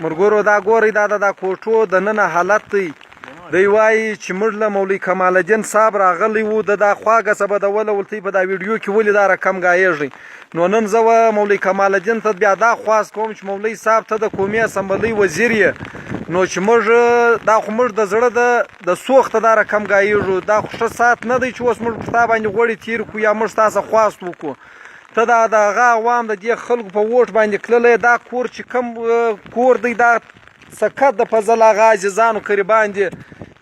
مرګورو دا ګورئ دا د کوټو د ننه حالت دی. دی وایي چې موږ له مولوي کمال الدین صاحب راغلی وو د دا خواږه سبدوله ولتې په دا ویډیو کې ولې دا رقم ګایږي. نو نن زه مولوي کمال الدین ته بیا دا خواست کوم چې مولوي صاحب ته د قومي اسمبلۍ وزیر یې نو چې موږ دا خو موږ د زړه د سوخته دا رقم ګایږو. دا خو ښه ساعت نه دی چې اوس موږ په تا باندې غوړې تیر کړو یا موږ تاسو خواست وکړو. ته دا د هغه عوام د دې خلکو په ووټ باندې تللی دا کور چې کوم کور دی دا سکت د فضل هغه عزیزانو قریبان دي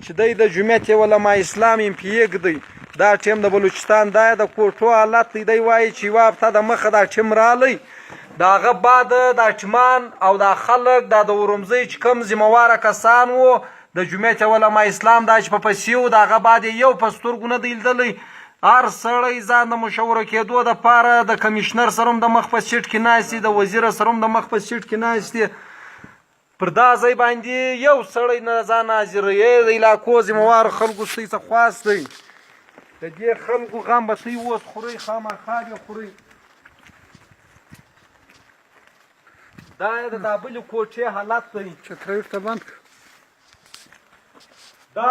چې دی د جمعیت علما اسلام پیګ دی. دا ټیم د بلوچستان دا د کوټو حالت دی. دی وایي چې یوه هفته د مخه دا ټیم رالی د هغه بعد دا ټیمان او دا خلک دا د ورمزۍ چې کوم ذمهواره کسان وو د جمعیت علما اسلام دا چې په پسې وو د هغه بعد یې یو په سترګو نه دی لیدلی. هر سړی ځان د مشوره کېدو دپاره د کمیشنر سره هم د مخ په سیټ کې ناست دی، د وزیر سره هم د مخ په سیټ کې ناست دی. پر دا ځای باندې یو سړی نه ځان حاضروي. د علاقو ذمهوارو خلکو ستاسو څخه خواست دی د دې خلکو غم به تاسو اوس خورئ، خامخا دې خورئ. دا د دا بلې کوټې حالت دی. چترۍ ورته بند کړه. دا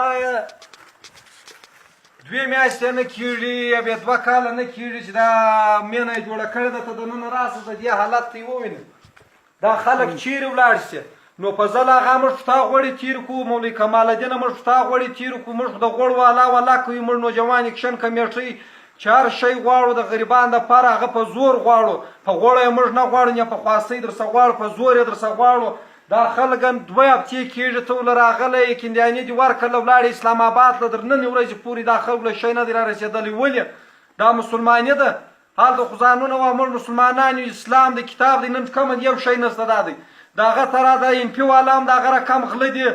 2 میاشتې نه کېږي یا بیا 2 کاله نه کېږي چې دا مینه یې جوړه کړې ده. ته د نن راسه د دې حالت ته یې ووینې دا خلک چیرې ولاړ شي. نو په ځل هغه موږ شتا غوړې تیر کړو، مولوي کمال الدین موږ شتا غوړې تیر کړو، موږ د غوړ والا کوي، موږ نوجوان اکشن کمیټۍ چې هر شی غواړو د غریبانو دپاره هغه په زور غواړو. په غوړه یې موږ نه غواړو یا په خواسۍ درڅه غواړو، په زور یې درڅه غواړو. دا خلک 2 هفتې کېږي ته له راغلی کندیاني دې ورکړله ولاړې اسلام آباد له در ننې ورځې پورې دا خلکو له شی نه دی را رسېدلی. ولې دا مسلماني ده؟ هلته خو ځانونه وه موږ مسلمانان یو، اسلام د کتاب دی، نن کوم یو شی نشته. دا دی د هغه تره د ایم پي والا هم د هغه رقم غله دي،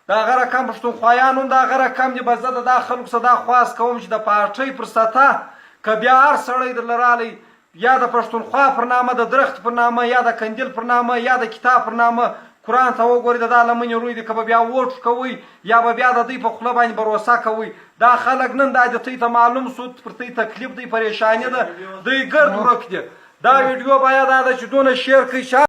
د هغه رقم پښتونخوایان هم د هغه رقم دي. بس زه د دا خلکو څخه دا خواست کوم چې د پارټۍ پر سطحه که بیا هر سړی درله رالی یا د پښتونخوا پر نامه، د درخت پر نامه، یا د کندیل پر نامه، یا د کتاب پر نامه قرآن ته وګورئ د دا لمنې روی دی، که به بیا ووټ کوئ یا به بیا د دوی په خوله باندې بروسه کوئ. دا خلک نن دا د دوی ته معلوم سو، پر دوی تکلیف دی، پریشاني ده، دوی ګرد ورک دي. دا ویډیو باید دا ده چې دونه شیر کړئ.